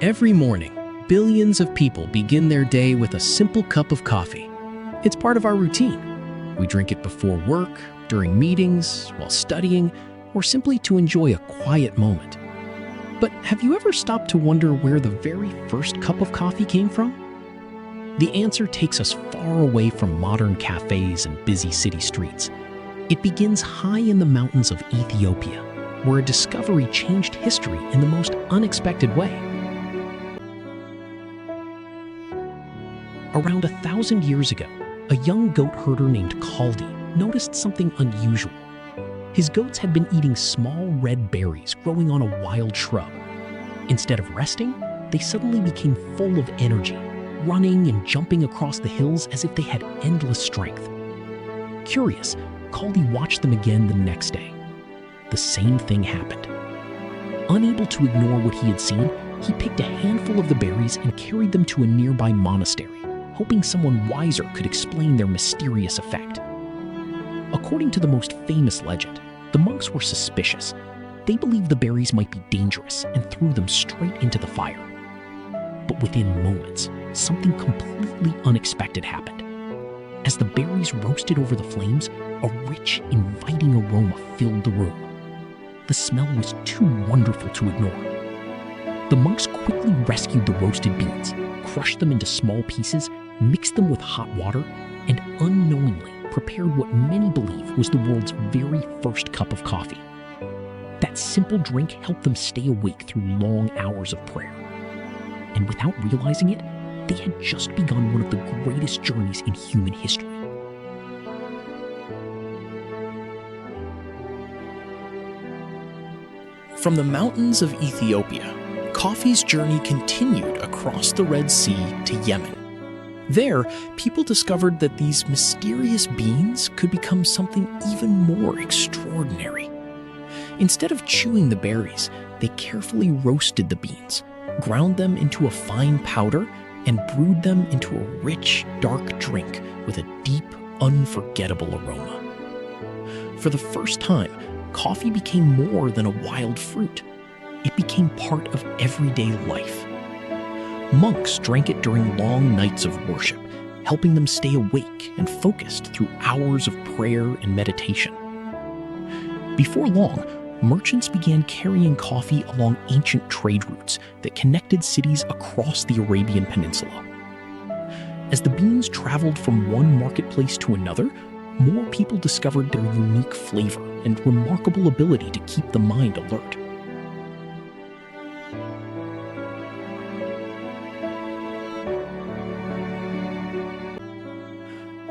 Every morning, billions of people begin their day with a simple cup of coffee. It's part of our routine. We drink it before work, during meetings, while studying, or simply to enjoy a quiet moment. But have you ever stopped to wonder where the very first cup of coffee came from? The answer takes us far away from modern cafes and busy city streets. It begins high in the mountains of Ethiopia, where a discovery changed history in the most unexpected way. Around 1,000 years ago, a young goat herder named Kaldi noticed something unusual. His goats had been eating small red berries growing on a wild shrub. Instead of resting, they suddenly became full of energy, running and jumping across the hills as if they had endless strength. Curious, Kaldi watched them again the next day. The same thing happened. Unable to ignore what he had seen, he picked a handful of the berries and carried them to a nearby monastery, hoping someone wiser could explain their mysterious effect. According to the most famous legend, the monks were suspicious. They believed the berries might be dangerous and threw them straight into the fire. But within moments, something completely unexpected happened. As the berries roasted over the flames, a rich, inviting aroma filled the room. The smell was too wonderful to ignore. The monks quickly rescued the roasted beans, crushed them into small pieces, mixed them with hot water, and unknowingly prepared what many believe was the world's very first cup of coffee. That simple drink helped them stay awake through long hours of prayer. And without realizing it, they had just begun one of the greatest journeys in human history. From the mountains of Ethiopia, coffee's journey continued across the Red Sea to Yemen. There, people discovered that these mysterious beans could become something even more extraordinary. Instead of chewing the berries, they carefully roasted the beans, ground them into a fine powder, and brewed them into a rich, dark drink with a deep, unforgettable aroma. For the first time, coffee became more than a wild fruit. It became part of everyday life. Monks drank it during long nights of worship, helping them stay awake and focused through hours of prayer and meditation. Before long, merchants began carrying coffee along ancient trade routes that connected cities across the Arabian Peninsula. As the beans traveled from one marketplace to another, more people discovered their unique flavor and remarkable ability to keep the mind alert.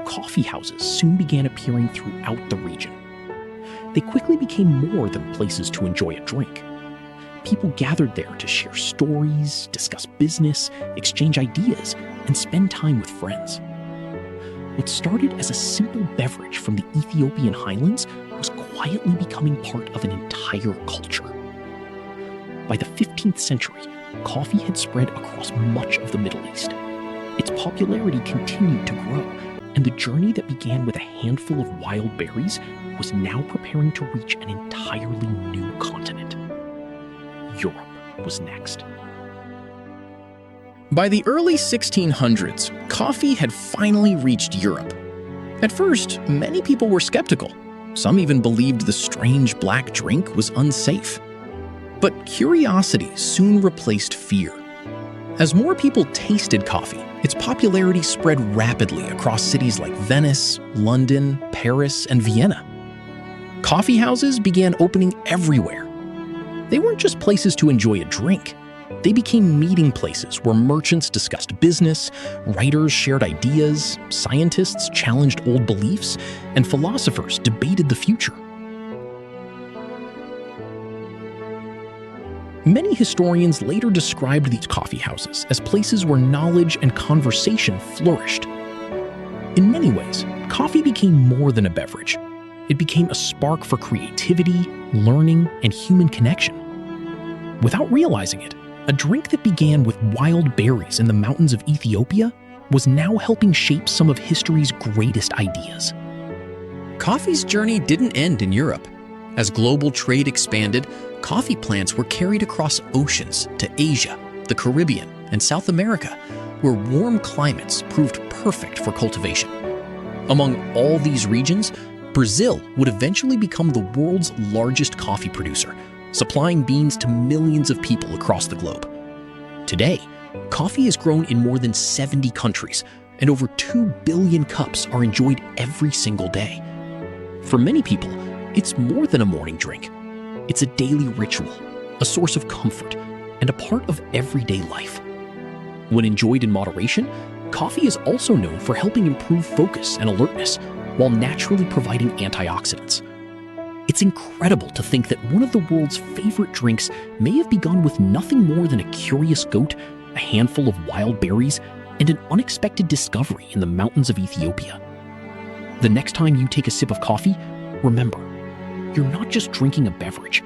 Coffee houses soon began appearing throughout the region. They quickly became more than places to enjoy a drink. People gathered there to share stories, discuss business, exchange ideas, and spend time with friends. What started as a simple beverage from the Ethiopian highlands was quietly becoming part of an entire culture. By the 15th century, coffee had spread across much of the Middle East. Its popularity continued to grow, and the journey that began with a handful of wild berries was now preparing to reach an entirely new continent. Europe was next. By the early 1600s, coffee had finally reached Europe. At first, many people were skeptical. Some even believed the strange black drink was unsafe. But curiosity soon replaced fear. As more people tasted coffee, its popularity spread rapidly across cities like Venice, London, Paris, and Vienna. Coffee houses began opening everywhere. They weren't just places to enjoy a drink. They became meeting places where merchants discussed business, writers shared ideas, scientists challenged old beliefs, and philosophers debated the future. Many historians later described these coffee houses as places where knowledge and conversation flourished. In many ways, coffee became more than a beverage. It became a spark for creativity, learning, and human connection. Without realizing it, a drink that began with wild berries in the mountains of Ethiopia was now helping shape some of history's greatest ideas. Coffee's journey didn't end in Europe. As global trade expanded, coffee plants were carried across oceans to Asia, the Caribbean, and South America, where warm climates proved perfect for cultivation. Among all these regions, Brazil would eventually become the world's largest coffee producer, supplying beans to millions of people across the globe. Today, coffee is grown in more than 70 countries, and over 2 billion cups are enjoyed every single day. For many people, it's more than a morning drink. It's a daily ritual, a source of comfort, and a part of everyday life. When enjoyed in moderation, coffee is also known for helping improve focus and alertness, while naturally providing antioxidants. It's incredible to think that one of the world's favorite drinks may have begun with nothing more than a curious goat, a handful of wild berries, and an unexpected discovery in the mountains of Ethiopia. The next time you take a sip of coffee, remember, you're not just drinking a beverage.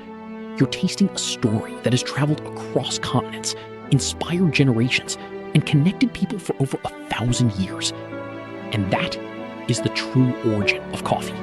You're tasting a story that has traveled across continents, inspired generations, and connected people for over 1,000 years. And that is the true origin of coffee.